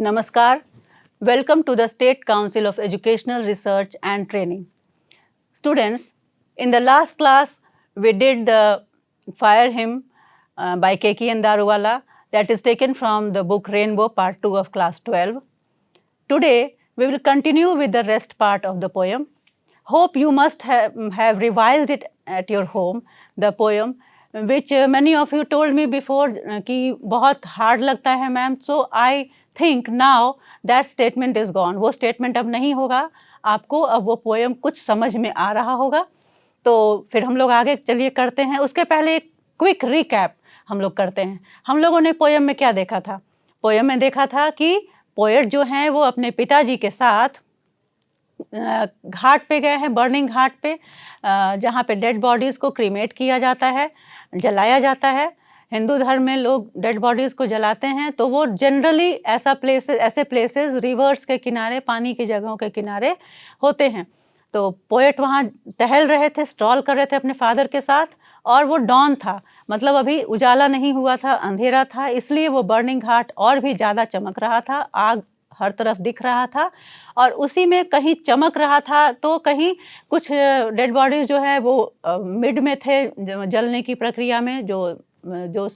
Namaskar. Welcome to the State Council of Educational Research and Training. Students, in the last class, we did the Fire Hymn by Keki and Daruwala that is taken from the book Rainbow Part 2 of class 12. Today, we will continue with the rest part of the poem. Hope you must have revised it at your home, the poem, which many of you told me before कि बहुत hard लगता है ma'am. So I think now that statement is gone. वो statement अब नहीं होगा. आपको अब वो poem कुछ समझ में आ रहा होगा. तो फिर हम लोग आगे चलिए करते हैं. उसके पहले एक क्विक रिकैप हम लोग करते हैं. हम लोगों ने पोएम में क्या देखा था? पोएम में देखा था कि पोएट जो हैं वो अपने पिताजी के साथ घाट पे गए हैं, बर्निंग घाट पे, जहाँ पे डेड बॉडीज़ को क्रीमेट किया जाता है, जलाया जाता है. हिंदू धर्म में लोग डेड बॉडीज़ को जलाते हैं, तो वो जनरली ऐसे प्लेसेस रिवर्स के किनारे, पानी की जगहों के किनारे होते हैं. तो पोएट वहाँ टहल रहे थे, स्ट्रॉल कर रहे थे अपने फादर के साथ, और वो डॉन था, मतलब अभी उजाला नहीं हुआ था, अंधेरा था, इसलिए वो बर्निंग घाट और भी ज़्यादा चमक रहा था. आग हर तरफ दिख रहा था, और उसी में कहीं चमक रहा था तो कहीं कुछ डेड बॉडीज़ जो है वो मिड में थे जलने की प्रक्रिया में, जो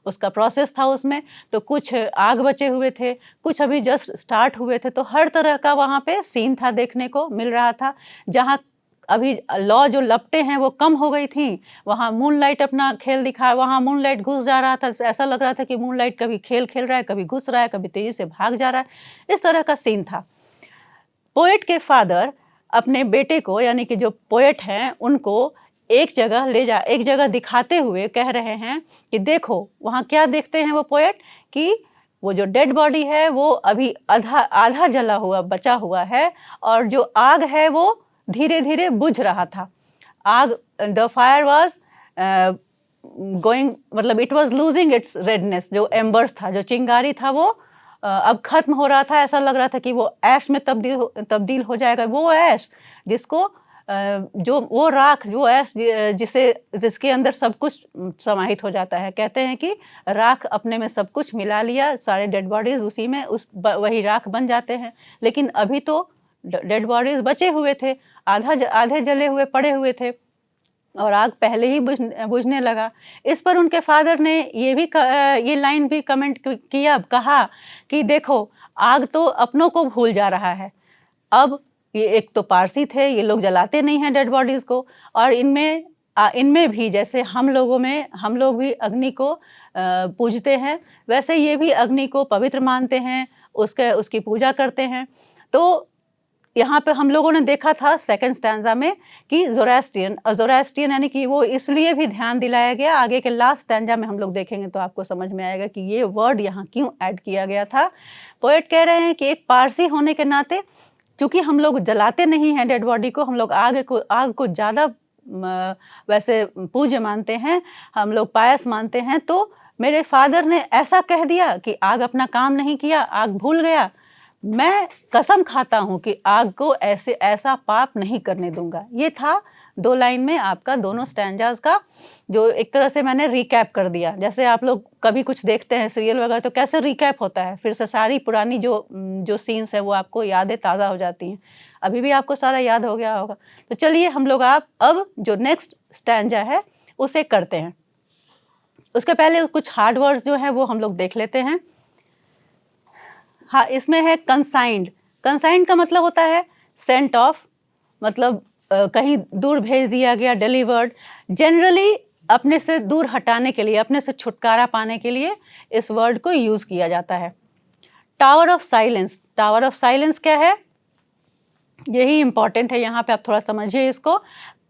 उसका प्रोसेस था उसमें. तो कुछ आग बचे हुए थे, कुछ अभी जस्ट स्टार्ट हुए थे. तो हर तरह का वहाँ पे सीन था, देखने को मिल रहा था. जहाँ अभी लौ जो लपटें हैं वो कम हो गई थी, वहाँ मूनलाइट अपना खेल दिखा, वहाँ मूनलाइट घुस जा रहा था. ऐसा लग रहा था कि मूनलाइट कभी खेल खेल रहा है, कभी घुस रहा है, कभी तेजी से भाग जा रहा है. इस तरह का सीन था. पोएट के फादर अपने बेटे को, यानी कि जो पोएट हैं, उनको एक जगह दिखाते हुए कह रहे हैं कि देखो वहाँ क्या देखते हैं वो पोएट, कि वो जो डेड बॉडी है वो अभी आधा जला हुआ बचा हुआ है, और जो आग है वो धीरे-धीरे बुझ रहा था. आग, द फायर वाज गोइंग, मतलब it was losing its redness. जो एम्बर्स था, जो चिंगारी था, वो अब खत्म हो रहा था. ऐसा लग रहा था कि वो ऐश में तब्दील हो जाएगा. वो ऐश जिसको जो वो राख, जो ऐश जिसके अंदर सब कुछ समाहित हो जाता है. कहते हैं कि राख अपने में सब कुछ मिला लिया, सारे डेड बॉडीज़ उसी में वही राख बन जाते हैं. लेकिन अभी तो डेड बॉडीज़ बचे हुए थे, आधे जले हुए पड़े हुए थे, और आग पहले ही बुझने लगा. इस पर उनके फादर ने ये लाइन भी कमेंट किया, कहा कि देखो आग तो अपनों को भूल जा रहा है. अब ये एक तो पारसी थे, ये लोग जलाते नहीं हैं डेड बॉडीज़ को, और इनमें भी जैसे हम लोग भी अग्नि को पूजते हैं, वैसे ये भी अग्नि को पवित्र मानते हैं, उसकी पूजा करते हैं. तो यहाँ पे हम लोगों ने देखा था सेकंड स्टैंजा में कि ज़ोरास्ट्रियन यानी कि वो इसलिए भी ध्यान दिलाया गया. आगे के लास्ट स्टैंजा में हम लोग देखेंगे तो आपको समझ में आएगा कि ये वर्ड यहाँ क्यों ऐड किया गया था. पोएट कह रहे हैं कि एक पारसी होने के नाते, क्योंकि हम लोग जलाते नहीं हैं डेड बॉडी को, हम लोग आग को ज़्यादा वैसे पूज्य मानते हैं, हम लोग पायस मानते हैं. तो मेरे फादर ने ऐसा कह दिया कि आग अपना काम नहीं किया, आग भूल गया. मैं कसम खाता हूँ कि आग को ऐसा पाप नहीं करने दूंगा. ये था 2 लाइन में आपका दोनों स्टैंजाज का, जो एक तरह से मैंने रिकैप कर दिया. जैसे आप लोग कभी कुछ देखते हैं सीरियल वगैरह, तो कैसे रिकैप होता है, फिर से सारी पुरानी जो सीन्स है वो आपको यादें ताज़ा हो जाती हैं. अभी भी आपको सारा याद हो गया होगा. तो चलिए हम लोग अब जो नेक्स्ट स्टैंजा है उसे करते हैं. उसके पहले कुछ हार्ड वर्ड्स जो हैं वो हम लोग देख लेते हैं. हाँ, इसमें है कंसाइंड. कंसाइंड का मतलब होता है सेंट ऑफ, मतलब कहीं दूर भेज दिया गया, डिलीवर्ड. जनरली अपने से दूर हटाने के लिए, अपने से छुटकारा पाने के लिए इस वर्ड को यूज़ किया जाता है. Tower of silence. Tower of silence क्या है, यही इंपॉर्टेंट है. यहाँ पे आप थोड़ा समझिए इसको.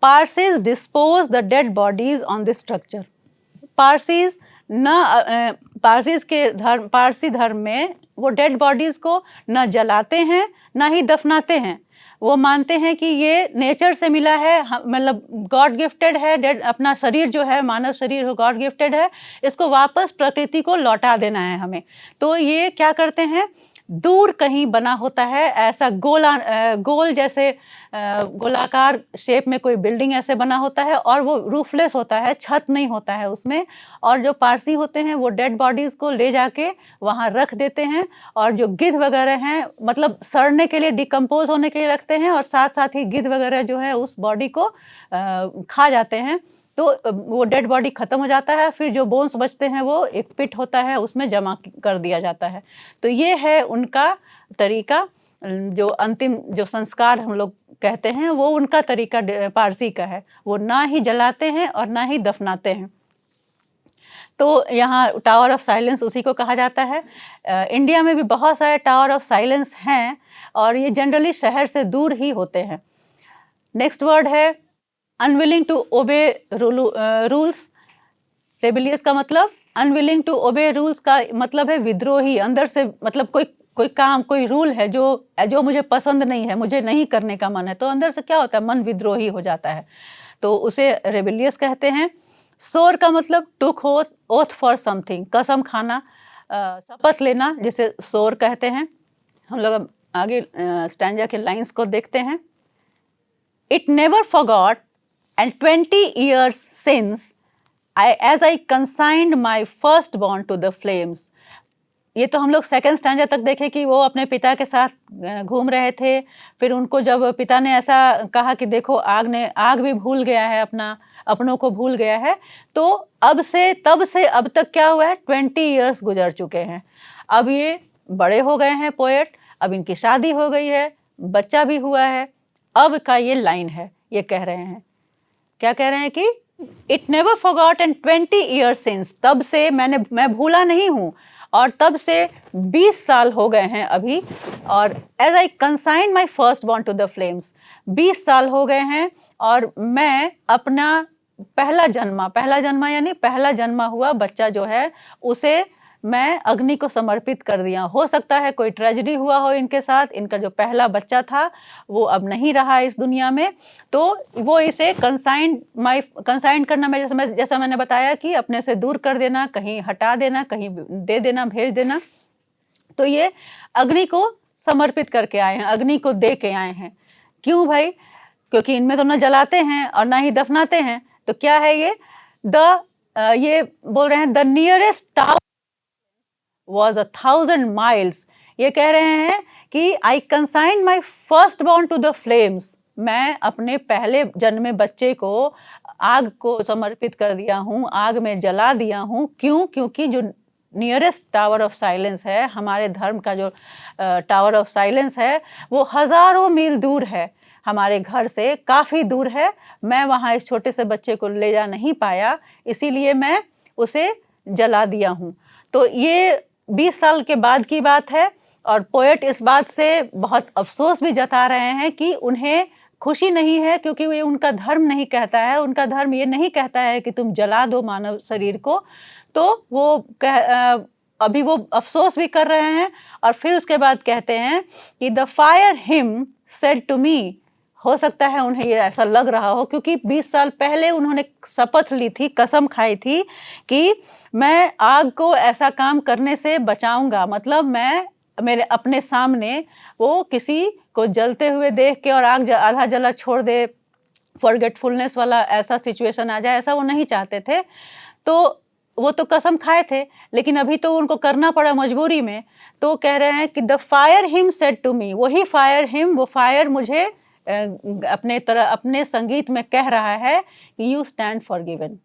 Parsis dispose the dead bodies on this structure. Parsi धर्म में वो डेड बॉडीज़ को न जलाते हैं, ना ही दफनाते हैं. वो मानते हैं कि ये नेचर से मिला है, मतलब गॉड गिफ्टेड है. डेड अपना शरीर जो है, मानव शरीर गॉड गिफ्टेड है, इसको वापस प्रकृति को लौटा देना है हमें. तो ये क्या करते हैं, दूर कहीं बना होता है, ऐसा गोल जैसे गोलाकार शेप में कोई बिल्डिंग ऐसे बना होता है और वो रूफलेस होता है, छत नहीं होता है उसमें। और जो पारसी होते हैं वो डेड बॉडीज़ को ले जाके वहाँ रख देते हैं और जो गिद्ध वगैरह हैं मतलब सड़ने के लिए, डिकम्पोज़ होने के लिए रखते हैं और साथ-साथ ही गिद्ध वगैरह जो है उस बॉडी को खा जाते हैं। तो वो डेड बॉडी खत्म हो जाता है, फिर जो बोन्स बचते हैं वो एक पिट होता है, उसमें जमा कर दिया जाता है। तो ये है उनका तरीका, जो अंतिम जो संस्कार हम लोग कहते हैं वो उनका तरीका पारसी का है। वो ना ही जलाते हैं और ना ही दफनाते हैं। तो यहाँ टावर ऑफ साइलेंस उसी को कहा जाता है। इंडिया में भी बहुत सारे टावर ऑफ साइलेंस हैं और ये जनरली शहर से दूर ही होते हैं। नेक्स्ट वर्ड है unwilling to obey rules. Rebellious का मतलब, अनविलिंग टू ओबे रूल्स का मतलब है विद्रोही, अंदर से मतलब कोई काम, कोई रूल है जो मुझे पसंद नहीं है, मुझे नहीं करने का मन है, तो अंदर से क्या होता है, मन विद्रोही हो जाता है, तो उसे रेबेलियस कहते हैं। सोर का मतलब टुक ओथ फॉर समथिंग, कसम खाना, शपथ लेना, जिसे सोर कहते हैं। हम लोग अब आगे स्टैंजा के लाइंस को देखते हैं। It never forgot, and 20 years since, as I consigned my firstborn to the flames. ये तो हम लोग सेकंड स्टैंजा तक देखे कि वो अपने पिता के साथ घूम रहे थे। फिर उनको जब पिता ने ऐसा कहा कि देखो आग भी भूल गया है, अपनों को भूल गया है, तो तब से अब तक क्या हुआ है, 20 ईयर्स गुजर चुके हैं। अब ये बड़े हो गए हैं पोएट, अब इनकी शादी हो गई है, बच्चा भी हुआ है। अब का ये लाइन है, ये कह रहे हैं, क्या कह रहे हैं कि it never forgot and 20 years since, तब से मैं भूला नहीं हूँ और तब से 20 साल हो गए हैं अभी। और as I consign my first born to the flames, 20 साल हो गए हैं और मैं अपना पहला जन्मा यानी पहला जन्मा हुआ बच्चा जो है उसे मैं अग्नि को समर्पित कर दिया। हो सकता है कोई ट्रेजेडी हुआ हो इनके साथ, इनका जो पहला बच्चा था वो अब नहीं रहा इस दुनिया में, तो वो इसे कंसाइन करना में, जैसा मैंने बताया कि अपने से दूर कर देना, कहीं हटा देना, कहीं दे देना, भेज देना। तो ये अग्नि को समर्पित करके आए हैं, अग्नि को दे के आए हैं। क्यों भाई? क्योंकि इनमें तो न जलाते हैं और ना ही दफनाते हैं। तो क्या है ये? ये बोल रहे हैं the nearest tower was 1,000 miles। ये कह रहे हैं कि I consigned my firstborn to the flames। मैं अपने पहले जन्मे बच्चे को आग को समर्पित कर दिया हूँ, आग में जला दिया हूँ। क्यों? क्योंकि जो नियरेस्ट टावर ऑफ साइलेंस है, हमारे धर्म का जो टावर ऑफ साइलेंस है, वो हजारों मील दूर है, हमारे घर से काफ़ी दूर है। मैं वहाँ इस छोटे से बच्चे को ले जा नहीं पाया, इसीलिए मैं उसे जला दिया हूँ। तो ये 20 साल के बाद की बात है और पोएट इस बात से बहुत अफसोस भी जता रहे हैं कि उन्हें खुशी नहीं है, क्योंकि ये उनका धर्म नहीं कहता है, उनका धर्म ये नहीं कहता है कि तुम जला दो मानव शरीर को। तो वो अभी वो अफसोस भी कर रहे हैं और फिर उसके बाद कहते हैं कि the fire hymn said to me. हो सकता है उन्हें ये ऐसा लग रहा हो क्योंकि 20 साल पहले उन्होंने शपथ ली थी, कसम खाई थी कि मैं आग को ऐसा काम करने से बचाऊंगा, मतलब मैं मेरे अपने सामने वो किसी को जलते हुए देख के और आग आधा जला छोड़ दे, फॉरगेटफुलनेस वाला ऐसा सिचुएशन आ जाए, ऐसा वो नहीं चाहते थे। तो वो तो कसम खाए थे, लेकिन अभी तो उनको करना पड़ा मजबूरी में। तो कह रहे हैं कि the fire hymn said to me, वही फायर हिम, वो फायर मुझे अपने संगीत में कह रहा है कि यू स्टैंड फॉरगिवन,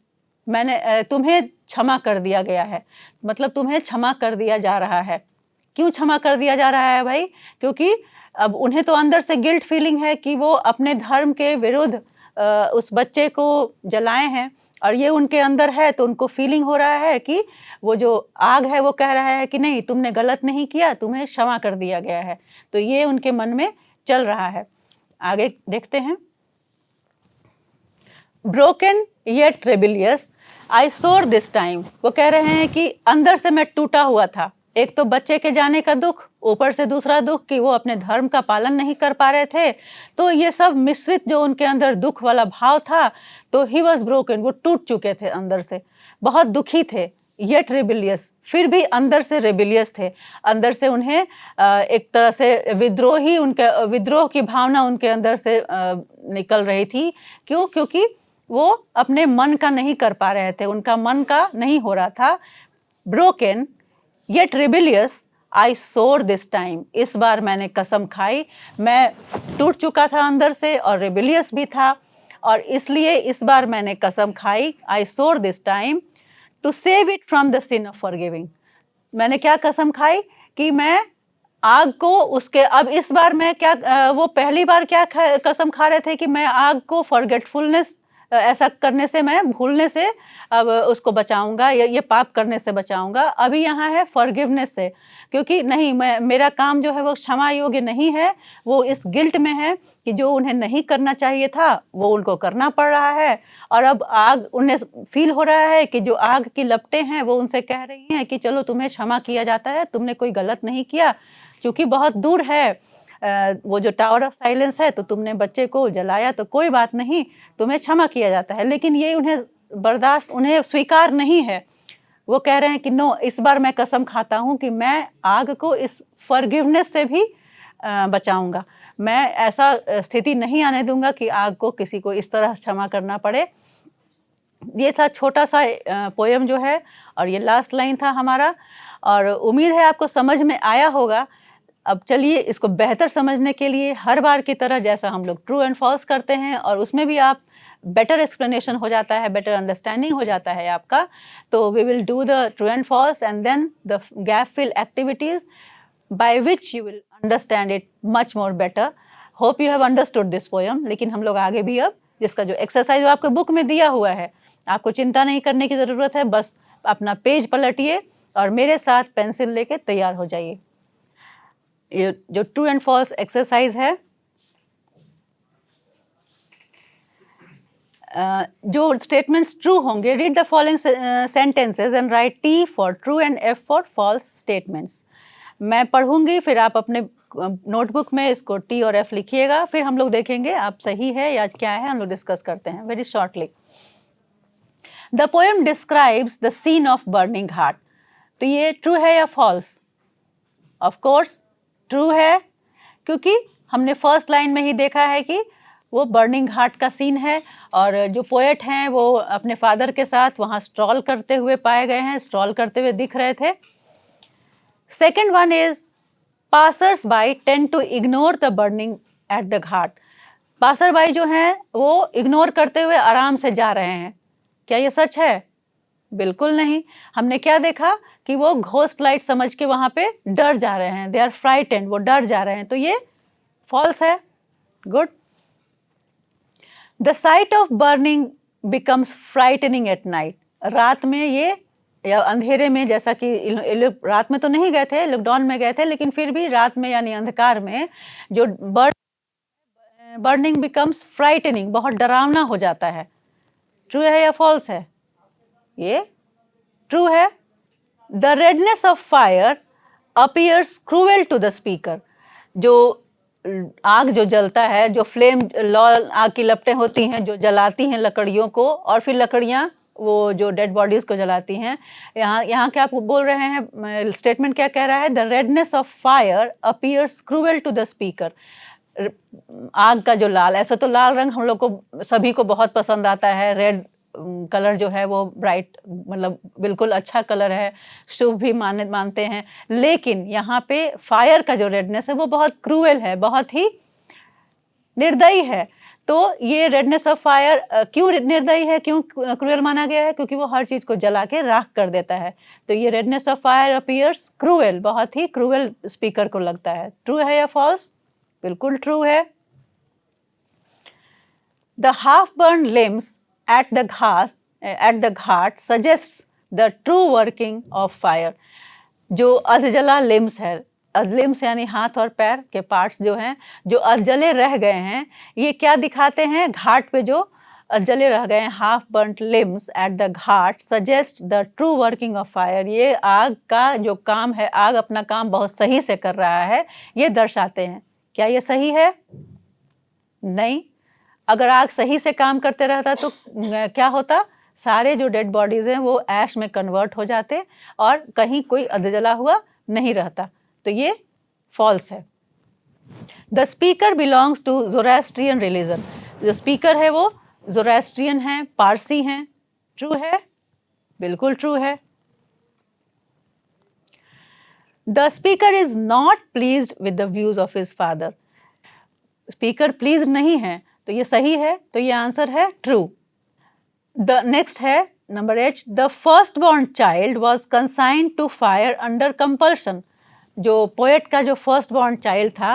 मैंने तुम्हें क्षमा कर दिया गया है, मतलब तुम्हें क्षमा कर दिया जा रहा है। क्यों क्षमा कर दिया जा रहा है भाई? क्योंकि अब उन्हें तो अंदर से गिल्ट फीलिंग है कि वो अपने धर्म के विरुद्ध उस बच्चे को जलाए हैं और ये उनके अंदर है, तो उनको फीलिंग हो रहा है कि वो जो आग है वो कह रहा है कि नहीं, तुमने गलत नहीं किया, तुम्हें क्षमा कर दिया गया है। तो ये उनके मन में चल रहा है। आगे देखते हैं। Broken yet rebellious I swore this time, वो कह रहे हैं कि अंदर से मैं टूटा हुआ था। एक तो बच्चे के जाने का दुख, ऊपर से दूसरा दुख कि वो अपने धर्म का पालन नहीं कर पा रहे थे। तो ये सब मिश्रित जो उनके अंदर दुख वाला भाव था, तो ही वॉज ब्रोकन, वो टूट चुके थे अंदर से, बहुत दुखी थे। येट रिबिलियस, फिर भी अंदर से रिबिलियस थे, अंदर से उन्हें एक तरह से विद्रोह की भावना उनके अंदर से निकल रही थी। क्यों? क्योंकि वो अपने मन का नहीं कर पा रहे थे, उनका मन का नहीं हो रहा था। Broken yet रिबिलियस I swore this time, इस बार मैंने कसम खाई, मैं टूट चुका था अंदर से और रिबिलियस भी था, और इसलिए इस बार मैंने कसम खाई, I swore this time to save it from the sin of forgiving. मैंने क्या कसम खाई कि मैं आग को उसके, अब इस बार मैं क्या वो पहली बार क्या कसम खा रहे थे कि मैं आग को फॉरगेटफुलनेस, ऐसा करने से, मैं भूलने से अब उसको बचाऊंगा, ये पाप करने से बचाऊंगा। अभी यहाँ है फॉरगिवनेस से, क्योंकि नहीं, मेरा काम जो है वो क्षमा योग्य नहीं है, वो इस गिल्ट में है कि जो उन्हें नहीं करना चाहिए था वो उनको करना पड़ रहा है। और अब आग, उन्हें फील हो रहा है कि जो आग की लपटें हैं वो उनसे कह रही हैं कि चलो तुम्हें क्षमा किया जाता है, तुमने कोई गलत नहीं किया, क्योंकि बहुत दूर है वो जो टावर ऑफ साइलेंस है, तो तुमने बच्चे को जलाया तो कोई बात नहीं, तुम्हें क्षमा किया जाता है। लेकिन ये उन्हें बर्दाश्त, उन्हें स्वीकार नहीं है। वो कह रहे हैं कि नो, इस बार मैं कसम खाता हूं कि मैं आग को इस फॉरगिवनेस से भी बचाऊंगा, मैं ऐसा स्थिति नहीं आने दूंगा कि आग को किसी को इस तरह क्षमा करना पड़े। ये था छोटा सा पोयम जो है, और ये लास्ट लाइन था हमारा, और उम्मीद है आपको समझ में आया होगा। अब चलिए इसको बेहतर समझने के लिए हर बार की तरह जैसा हम लोग ट्रू एंड फॉल्स करते हैं, और उसमें भी आप बेटर एक्सप्लेनेशन हो जाता है, बेटर अंडरस्टैंडिंग हो जाता है आपका। तो we will do the true and false and then the gap fill activities by which you will understand it much more better. Hope you have understood this poem. लेकिन हम लोग आगे भी अब जिसका जो एक्सरसाइज आपके बुक में दिया हुआ है, आपको चिंता नहीं करने की ज़रूरत है, बस अपना पेज पलटिए और मेरे साथ पेंसिल लेके तैयार हो जाइए। ये जो ट्रू एंड फॉल्स एक्सरसाइज है, जो स्टेटमेंट्स ट्रू होंगे, read the following sentences and write T for true and F for false statements. मैं पढ़ूंगी, फिर आप अपने नोटबुक में इसको टी और एफ लिखिएगा, फिर हम लोग देखेंगे आप सही है या क्या है, हम लोग डिस्कस करते हैं very shortly. The poem describes the scene of burning heart. तो ये ट्रू है या फॉल्स? ऑफ कोर्स ट्रू है, क्योंकि हमने फर्स्ट लाइन में ही देखा है कि वो बर्निंग हार्ट का सीन है, और जो पोएट हैं वो अपने फादर के साथ वहाँ स्ट्रॉल करते हुए पाए गए हैं, स्ट्रॉल करते हुए दिख रहे थे। Second one is passers by tend to ignore the burning at the ghat. Passer by जो हैं वो इग्नोर करते हुए आराम से जा रहे हैं। क्या ये सच है? बिल्कुल नहीं। हमने क्या देखा कि वो घोस्ट लाइट समझ के वहां पे डर जा रहे हैं, दे आर फ्राइटेंड, वो डर जा रहे हैं, तो ये फॉल्स है। Good. The site of burning becomes frightening at night. रात में ये, या अंधेरे में, जैसा कि रात में तो नहीं गए थे, लॉकडाउन में गए थे, लेकिन फिर भी रात में यानी अंधकार में जो बर्निंग बिकम्स फ्राइटनिंग, बहुत डरावना हो जाता है। ट्रू है या फॉल्स है? ये ट्रू है। The redness of fire appears cruel to the speaker. जो आग जो जलता है, जो फ्लेम, आग की लपटें होती हैं जो जलाती हैं लकड़ियों को, और फिर लकड़ियाँ वो जो डेड बॉडीज को जलाती हैं। यहाँ क्या आप बोल रहे हैं, स्टेटमेंट क्या कह रहा है? The redness of fire appears cruel to the speaker. आग का जो लाल, ऐसा तो लाल रंग हम लोग को सभी को बहुत पसंद आता है, रेड कलर जो है वो ब्राइट, मतलब बिल्कुल अच्छा कलर है, शुभ भी मानते हैं। लेकिन यहाँ पे फायर का जो रेडनेस है वो बहुत क्रूएल है, बहुत ही निर्दयी है। तो ये रेडनेस ऑफ फायर क्यों निर्दयी है, क्यों क्रूएल माना गया है? क्योंकि वो हर चीज को जला के राख कर देता है। तो ये redness of fire appears cruel, बहुत ही क्रूएल स्पीकर को लगता है। ट्रू है या फॉल्स? बिल्कुल ट्रू है। The half burn limbs at the ghat suggests the true working of fire। जो अधजला लिम्स है, लिम्स यानी हाथ और पैर के पार्ट्स जो हैं, जो अधजले रह गए हैं, ये क्या दिखाते हैं? घाट पे जो अधजले रह गए हैं, half burnt limbs eight the Ghat suggest the true working of fire. ये आग का जो काम है, आग अपना काम बहुत सही से कर रहा है, ये दर्शाते हैं। क्या ये सही है? नहीं। अगर आग सही से काम करते रहता तो क्या होता? सारे जो डेड बॉडीज हैं वो ऐश में कन्वर्ट हो जाते और कहीं कोई अधजला हुआ नहीं रहता। तो ये फॉल्स है। The speaker belongs to Zoroastrian religion. जो स्पीकर है वो ज़ोरास्ट्रियन है, पारसी हैं। ट्रू है? बिल्कुल ट्रू है। The speaker is not pleased with the views of his father. Speaker please नहीं है, तो ये सही है, तो ये आंसर है ट्रू। द नेक्स्ट है number H, the first born child was consigned to fire under compulsion. जो पोएट का जो फर्स्ट बॉर्न चाइल्ड था,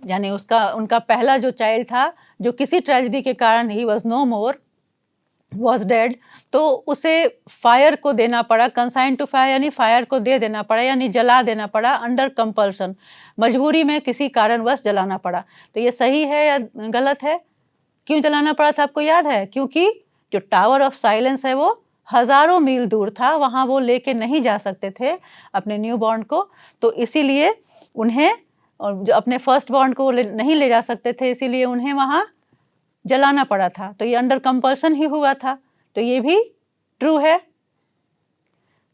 यानी उनका पहला जो चाइल्ड था, जो किसी ट्रेजिडी के कारण ही was no more, was dead, तो उसे फायर को देना पड़ा, कंसाइन टू फायर यानी फायर को दे देना पड़ा, यानी जला देना पड़ा, अंडर कंपल्सन, मजबूरी में किसी कारणवश जलाना पड़ा। तो ये सही है या गलत है? क्यों जलाना पड़ा था आपको याद है? क्योंकि जो टावर ऑफ साइलेंस है वो हजारों मील दूर था, वहां वो लेके नहीं जा सकते थे अपने न्यू बॉर्न को, तो इसीलिए उन्हें, और जो अपने फर्स्ट बॉर्न को नहीं ले जा सकते थे, इसीलिए उन्हें वहां जलाना पड़ा था। तो ये अंडर कंपल्सन ही हुआ था, तो ये भी ट्रू है।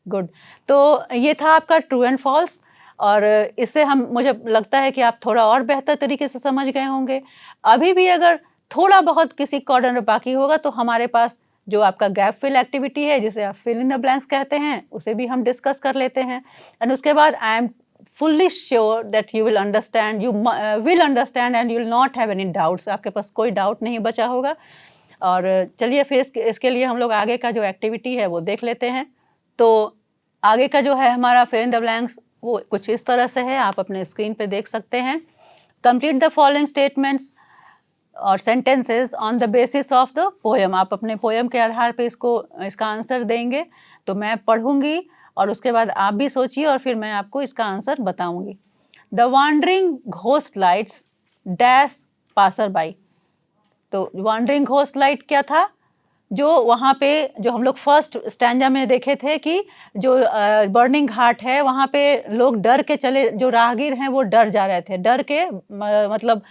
गुड। तो ये था आपका ट्रू एंड फॉल्स, और इससे मुझे लगता है कि आप थोड़ा और बेहतर तरीके से समझ गए होंगे। अभी भी अगर थोड़ा बहुत किसी कॉर्नर बाकी होगा तो हमारे पास जो आपका गैप फिल एक्टिविटी है, जिसे आप फिल इन द ब्लैंक्स कहते हैं, उसे भी हम डिस्कस कर लेते हैं। एंड उसके बाद I am fully sure that you will understand, will understand and you will not have any doubts। आपके पास कोई डाउट नहीं बचा होगा। और चलिए फिर इसके लिए हम लोग आगे का जो एक्टिविटी है वो देख लेते हैं। तो आगे का जो है हमारा फिल इन द ब्लैंक्स वो कुछ इस तरह से है, आप अपने स्क्रीन पे देख सकते हैं। कंप्लीट द फॉलोइंग स्टेटमेंट्स और sentences on the basis of the poem. आप अपने पोएम के आधार पे इसका आंसर देंगे। तो मैं पढ़ूंगी और उसके बाद आप भी सोचिए और फिर मैं आपको इसका आंसर बताऊंगी। The wandering ghost lights dash passer by. तो वांडरिंग घोस्ट लाइट क्या था? जो वहाँ पे जो हम लोग फर्स्ट स्टैंजा में देखे थे कि जो बर्निंग घाट है वहाँ पे लोग डर के चले, जो राहगीर हैं वो डर जा रहे थे, डर के मतलब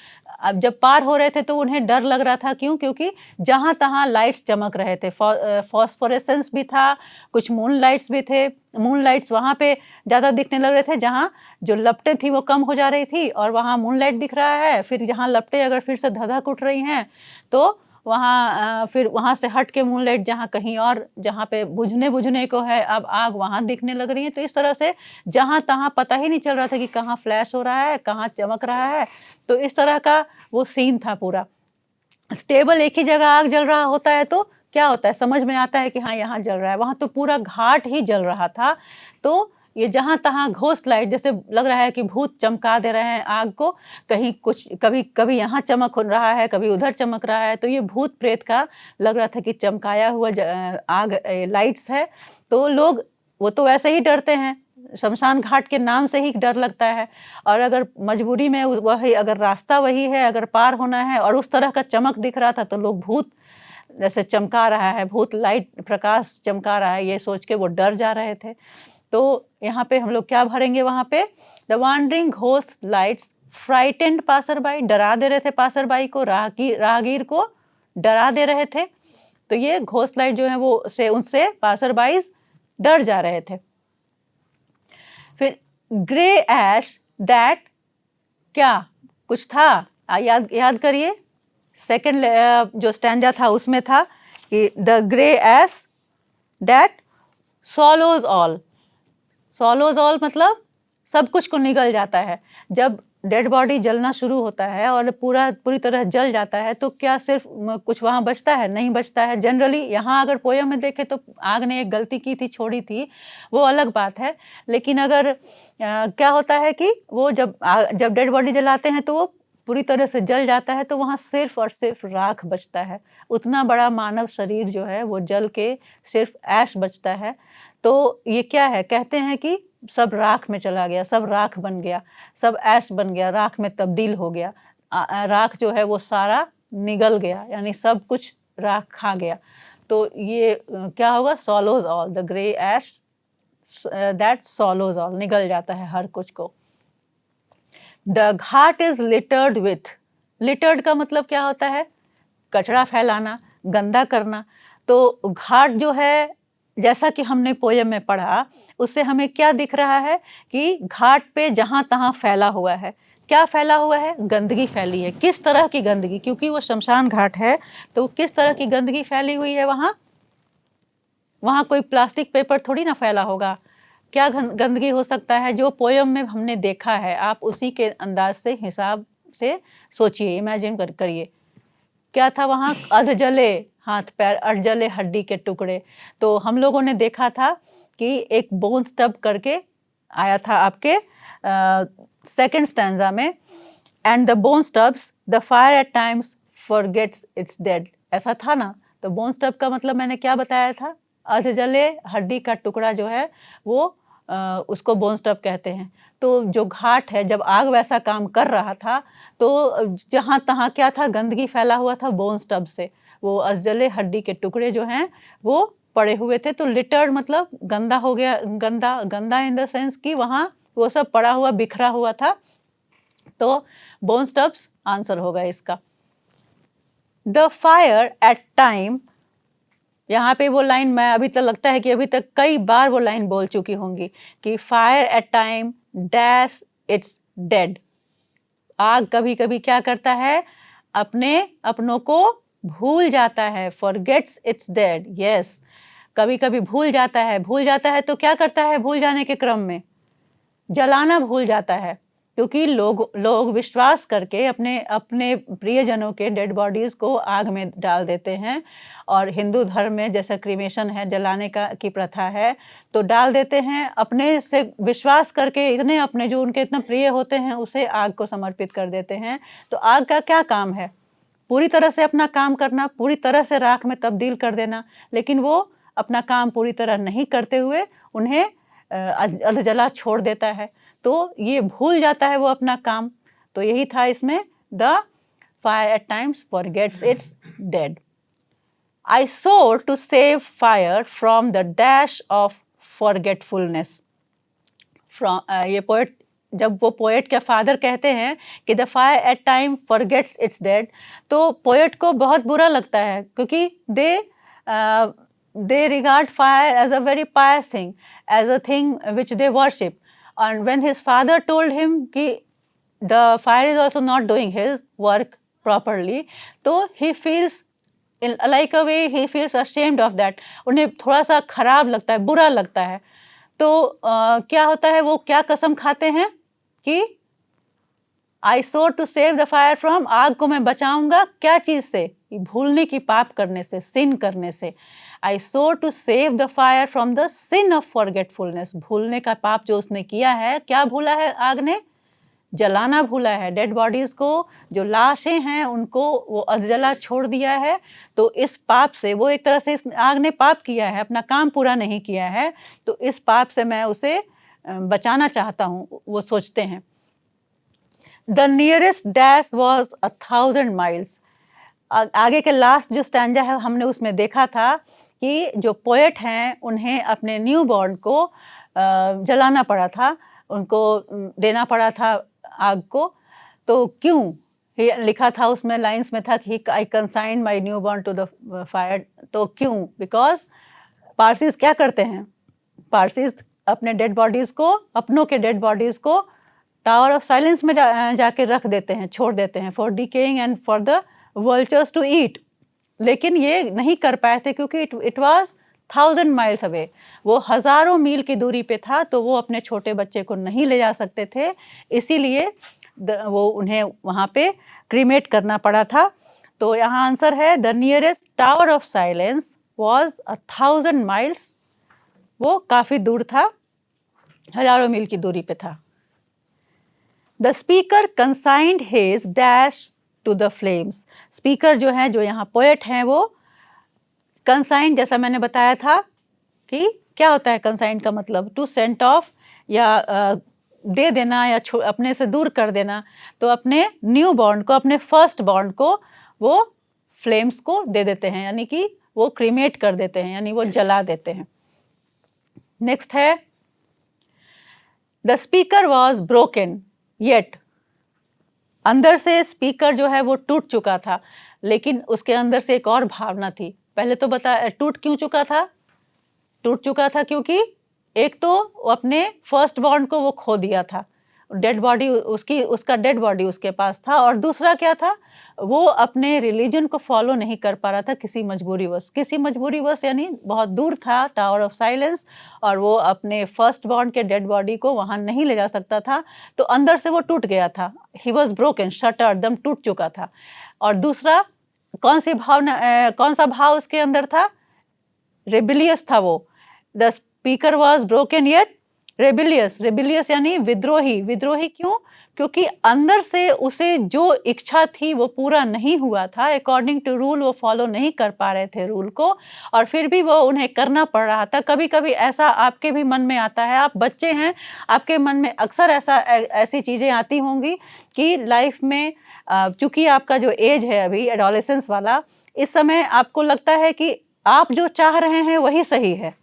अब जब पार हो रहे थे तो उन्हें डर लग रहा था। क्यों? क्योंकि जहाँ तहाँ लाइट्स चमक रहे थे, फॉस्फोरेसेंस भी था, कुछ मून लाइट्स भी थे। मून लाइट्स वहाँ पे ज़्यादा दिखने लग रहे थे, जहाँ जो लपटें थी वो कम हो जा रही थी, और वहाँ मून लाइट दिख रहा है। फिर जहाँ लपटें अगर फिर से धधक उठ रही हैं तो वहाँ फिर वहाँ से हट के मूनलाइट जहाँ कहीं और, जहाँ पे बुझने को है अब आग, वहाँ दिखने लग रही है। तो इस तरह से जहाँ तहाँ पता ही नहीं चल रहा था कि कहाँ फ्लैश हो रहा है, कहाँ चमक रहा है। तो इस तरह का वो सीन था पूरा। स्टेबल एक ही जगह आग जल रहा होता है तो क्या होता है, समझ में आता है कि हाँ यहाँ जल रहा है। वहाँ तो पूरा घाट ही जल रहा था। तो ये जहाँ तहाँ घोस्ट लाइट, जैसे लग रहा है कि भूत चमका दे रहे हैं आग को, कहीं कुछ कभी कभी यहाँ चमक हो रहा है, कभी उधर चमक रहा है। तो ये भूत प्रेत का लग रहा था कि चमकाया हुआ आग लाइट्स है। तो लोग वो तो वैसे ही डरते हैं, शमशान घाट के नाम से ही डर लगता है। और अगर मजबूरी में वही, अगर रास्ता वही है, अगर पार होना है और उस तरह का चमक दिख रहा था, तो लोग भूत जैसे चमका रहा है, भूत लाइट प्रकाश चमका रहा है, ये सोच के वो डर जा रहे थे। तो यहाँ पे हम लोग क्या भरेंगे? वहाँ पे the wandering ghost lights frightened passer by, डरा दे रहे थे पासर बाई को, राहगीर को डरा दे रहे थे। तो ये घोस्ट लाइट जो है वो उनसे पासर बाईज डर जा रहे थे। फिर ग्रे ऐश दैट, क्या कुछ था? याद करिए, सेकंड जो स्टैंजा था उसमें था कि the grey ash that swallows all. Swallows all मतलब सब कुछ को निगल जाता है। जब डेड बॉडी जलना शुरू होता है और पूरी तरह जल जाता है तो क्या सिर्फ कुछ वहाँ बचता है? नहीं बचता है। जनरली यहाँ अगर पोयम में देखें तो आग ने एक गलती की थी, छोड़ी थी, वो अलग बात है। लेकिन अगर क्या होता है कि वो जब डेड बॉडी जलाते हैं तो वो पूरी तरह से जल जाता है, तो वहाँ सिर्फ और सिर्फ राख बचता है। उतना बड़ा मानव शरीर जो है वो जल के सिर्फ ऐश बचता है। तो ये क्या है? कहते हैं कि सब राख में चला गया, सब राख बन गया, सब ऐश बन गया, राख में तब्दील हो गया। राख जो है वो सारा निगल गया, यानी सब कुछ राख खा गया। तो ये क्या होगा? Swallows all, the grey ash that swallows all, निगल जाता है हर कुछ को। The ghat is littered with, littered का मतलब क्या होता है? कचरा फैलाना, गंदा करना। तो घाट जो है, जैसा कि हमने पोयम में पढ़ा, उससे हमें क्या दिख रहा है कि घाट पे जहाँ-तहाँ फैला हुआ है। क्या फैला हुआ है? गंदगी फैली है। किस तरह की गंदगी? क्योंकि वो शमशान घाट है, तो किस तरह की गंदगी फैली हुई है वहाँ? वहाँ कोई प्लास्टिक पेपर थोड़ी ना फैला होगा। क्या गंदगी हो सकता है? जो पोयम में हमने देखा है, आप उसी के अंदाज से, हिसाब से सोचिए, इमेजिन करिए। क्या था वहाँ? अध जले हाथ पैर, अध जले हड्डी के टुकड़े। तो हम लोगों ने देखा था कि एक बोन स्टब करके आया था आपके सेकंड स्टैंजा में, and the bone stubs the fire at times forgets its dead, ऐसा था ना। तो बोन स्टब का मतलब मैंने क्या बताया था? अध जले हड्डी का टुकड़ा जो है वो उसको बोन स्टब कहते हैं। तो जो घाट है, जब आग वैसा काम कर रहा था, तो जहाँ तहाँ क्या था? गंदगी फैला हुआ था बोन स्टब से। वो अध जले हड्डी के टुकड़े जो हैं वो पड़े हुए थे। तो लिटर्ड मतलब गंदा हो गया, गंदा गंदा इन द सेंस कि वहाँ वो सब पड़ा हुआ, बिखरा हुआ था। तो बोन स्टब्स आंसर होगा इसका। द फायर एट टाइम, यहाँ पे वो लाइन मैं अभी तक लगता है कि अभी तक कई बार वो लाइन बोल चुकी होंगी कि fire at time dash it's dead. आग कभी कभी क्या करता है? अपने अपनों को भूल जाता है। फॉरगेट्स इट्स डेड, यस, कभी कभी भूल जाता है। भूल जाता है तो क्या करता है? भूल जाने के क्रम में जलाना भूल जाता है, क्योंकि लोग विश्वास करके अपने अपने प्रियजनों के डेड बॉडीज को आग में डाल देते हैं। और हिंदू धर्म में जैसा क्रीमेशन है, जलाने का की प्रथा है, तो डाल देते हैं। अपने से विश्वास करके इतने अपने जो उनके इतना प्रिय होते हैं उसे आग को समर्पित कर देते हैं। तो आग का क्या काम है? पूरी तरह से अपना काम करना, पूरी तरह से राख में तब्दील कर देना। लेकिन वो अपना काम पूरी तरह नहीं करते हुए उन्हें अधजला छोड़ देता है। तो ये भूल जाता है वो अपना काम। तो यही था इसमें, the fire at times forgets its dead. I swore to save fire from the dash of forgetfulness. ये पोएट, जब वो पोएट के फादर कहते हैं कि the fire at time forgets its dead, तो पोएट को बहुत बुरा लगता है, क्योंकि they regard fire as a very pious thing, as a thing which they worship. And when his father told him कि the fire is also not doing his work properly, तो he feels in like a way he feels ashamed of that. उन्हें थोड़ा सा खराब लगता है, बुरा लगता है। तो क्या होता है? वो क्या कसम खाते हैं कि I swore to save the fire from, आग को मैं बचाऊंगा क्या चीज से? भूलने की, पाप करने से, सिन करने से। I swore to save the fire from the sin of forgetfulness, भूलने का पाप जो उसने किया है। क्या भूला है आग ने? जलाना भूला है। डेड बॉडीज को, जो लाशें हैं, उनको वो अधजला छोड़ दिया है। तो इस पाप से, वो एक तरह से इस आग ने पाप किया है, अपना काम पूरा नहीं किया है। तो इस पाप से मैं उसे बचाना चाहता हूँ, वो सोचते हैं। The nearest dash was 1000 miles. आगे के लास्ट जो स्टैंजा है हमने उसमें देखा था कि जो पोएट हैं उन्हें अपने न्यू बॉर्न को जलाना पड़ा था, उनको देना पड़ा था आग को। तो क्यों? लिखा था उसमें, लाइंस में था कि I consign my new born to the fire. तो क्यों? बिकॉज पारसीज क्या करते हैं? पारसीज अपने डेड बॉडीज को, अपनों के डेड बॉडीज को टावर ऑफ साइलेंस में जाके रख देते हैं, छोड़ देते हैं, for decaying and for the vultures to eat. लेकिन ये नहीं कर पाए थे क्योंकि इट वाज 1000 माइल्स अवे, वो हजारों मील की दूरी पे था। तो वो अपने छोटे बच्चे को नहीं ले जा सकते थे, इसीलिए वो उन्हें वहाँ पे क्रीमेट करना पड़ा था। तो यहाँ आंसर है, the nearest tower of silence was 1000 miles. वो काफी दूर था, हजारों मील की दूरी पे था। The speaker consigned his dash to the flames. Speaker जो है, जो यहाँ पोएट हैं, वो कंसाइन, जैसा मैंने बताया था कि क्या होता है कंसाइन का मतलब, टू सेंट ऑफ, या दे देना, या अपने से दूर कर देना। तो अपने न्यू बॉर्न को, अपने फर्स्ट बॉर्न को वो फ्लेम्स को दे देते हैं, यानी कि वो क्रीमेट कर देते हैं, यानी वो जला देते हैं। नेक्स्ट है, the speaker was broken yet. अंदर से स्पीकर जो है वो टूट चुका था, लेकिन उसके अंदर से एक और भावना थी, पहले तो टूट क्यों चुका था? टूट चुका था क्योंकि एक तो वो अपने फर्स्ट बॉर्न को वो खो दिया था। डेड बॉडी उसका डेड बॉडी उसके पास था, और दूसरा क्या था, वो अपने रिलीजन को फॉलो नहीं कर पा रहा था किसी मजबूरीवश यानी बहुत दूर था टावर ऑफ साइलेंस, और वो अपने फर्स्ट बॉर्न के डेड बॉडी को वहाँ नहीं ले जा सकता था, तो अंदर से वो टूट गया था। ही वॉज ब्रोकन, शटर्ड, एकदम टूट चुका था। और दूसरा कौन सा भाव उसके अंदर था? रेबिलियस था वो। The speaker was broken yet rebellious यानी विद्रोही क्यों? क्योंकि अंदर से उसे जो इच्छा थी वो पूरा नहीं हुआ था, अकॉर्डिंग टू रूल वो फॉलो नहीं कर पा रहे थे रूल को, और फिर भी वो उन्हें करना पड़ रहा था। कभी-कभी ऐसा आपके भी मन में आता है, आप बच्चे हैं, आपके मन में अक्सर ऐसी चीज़ें आती होंगी कि लाइफ में चूँकि आपका जो एज है अभी एडोलेसेंस वाला, इस समय आपको लगता है कि आप जो चाह रहे हैं वही सही है,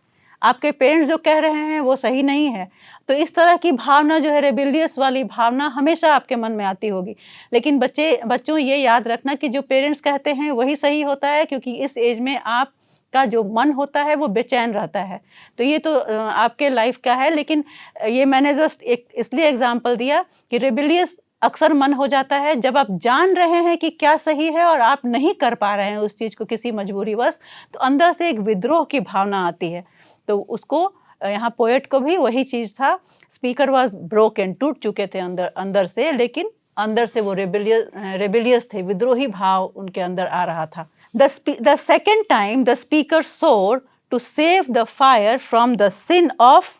आपके पेरेंट्स जो कह रहे हैं वो सही नहीं है। तो इस तरह की भावना जो है, रेबेलियस वाली भावना हमेशा आपके मन में आती होगी। लेकिन बच्चों ये याद रखना कि जो पेरेंट्स कहते हैं वही सही होता है, क्योंकि इस एज में आपका जो मन होता है वो बेचैन रहता है। तो ये तो आपके लाइफ का है, लेकिन ये मैंने जस्ट एक इसलिए एग्ज़ाम्पल दिया कि रेबेलियस अक्सर मन हो जाता है जब आप जान रहे हैं कि क्या सही है और आप नहीं कर पा रहे हैं उस चीज़ को किसी मजबूरीवश, तो अंदर से एक विद्रोह की भावना आती है। तो उसको यहाँ पोएट को भी वही चीज़ था। स्पीकर वाज़ ब्रोकन, टूट चुके थे अंदर से, लेकिन अंदर से वो रेबेलियस थे, विद्रोही भाव उनके अंदर आ रहा था। The second time the speaker swore to save the fire from the sin of.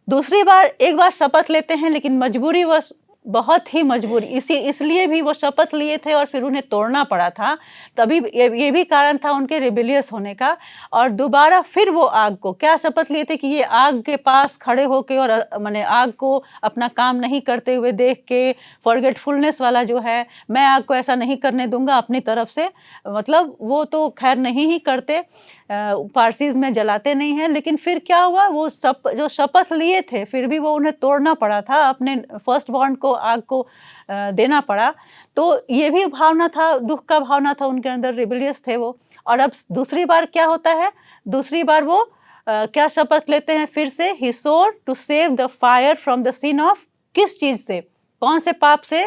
दूसरी बार एक बार शपथ लेते हैं, लेकिन मजबूरीवश, बहुत ही मजबूरी, इसलिए भी वो शपथ लिए थे और फिर उन्हें तोड़ना पड़ा था। तभी ये भी कारण था उनके रिबेलियस होने का। और दोबारा फिर वो आग को, क्या शपथ लिए थे कि ये आग के पास खड़े होके और माने आग को अपना काम नहीं करते हुए देख के, फॉरगेटफुलनेस वाला जो है, मैं आग को ऐसा नहीं करने दूंगा अपनी तरफ से। मतलब वो तो खैर नहीं ही करते, पारसीज में जलाते नहीं हैं, लेकिन फिर क्या हुआ, वो जो शपथ लिए थे फिर भी वो उन्हें तोड़ना पड़ा था, अपने फर्स्ट बॉर्न को आग को देना पड़ा। तो ये भी भावना था, दुख का भावना था उनके अंदर, रिबेलियस थे वो। और अब दूसरी बार क्या होता है, दूसरी बार वो क्या शपथ लेते हैं फिर से, he swore to save the fire from the sin of. किस चीज से, कौन से पाप से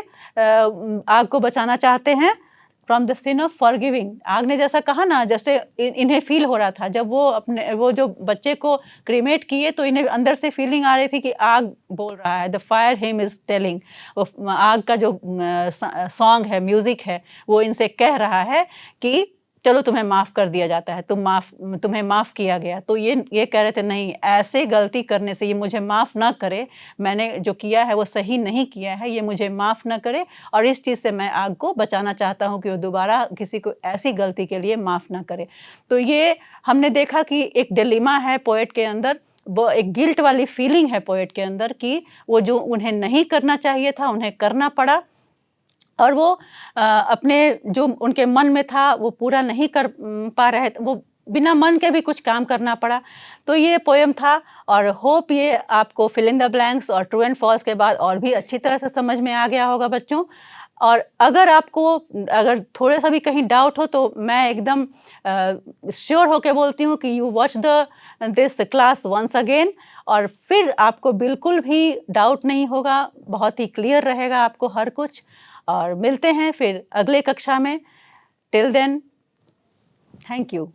आग को बचाना चाहते हैं? From the sin of forgiving. आग ने जैसा कहा ना, जैसे इन्हें फील हो रहा था जब वो जो बच्चे को क्रीमेट किए, तो इन्हें अंदर से फीलिंग आ रही थी कि आग बोल रहा है, the fire him is telling. वो आग का जो सॉन्ग है, म्यूजिक है, वो इनसे कह रहा है कि चलो तुम्हें माफ कर दिया जाता है, तुम्हें माफ किया गया। तो ये कह रहे थे नहीं, ऐसे गलती करने से ये मुझे माफ ना करे, मैंने जो किया है वो सही नहीं किया है, ये मुझे माफ ना करे, और इस चीज़ से मैं आग को बचाना चाहता हूँ कि वो दोबारा किसी को ऐसी गलती के लिए माफ ना करे। तो ये हमने देखा कि एक डिलेमा है पोएट के अंदर, वो एक गिल्ट वाली फीलिंग है पोएट के अंदर कि वो जो उन्हें नहीं करना चाहिए था उन्हें करना पड़ा, और वो अपने जो उनके मन में था वो पूरा नहीं कर पा रहे थे, वो बिना मन के भी कुछ काम करना पड़ा। तो ये पोएम था, और होप ये आपको फिल इन द ब्लैंक्स और ट्रू एंड फॉल्स के बाद और भी अच्छी तरह से समझ में आ गया होगा बच्चों। और अगर थोड़ा सा भी कहीं डाउट हो, तो मैं एकदम श्योर होके बोलती हूँ कि you watch this class once again, और फिर आपको बिल्कुल भी डाउट नहीं होगा, बहुत ही क्लियर रहेगा आपको हर कुछ। और मिलते हैं फिर अगले कक्षा में। Till then, thank you.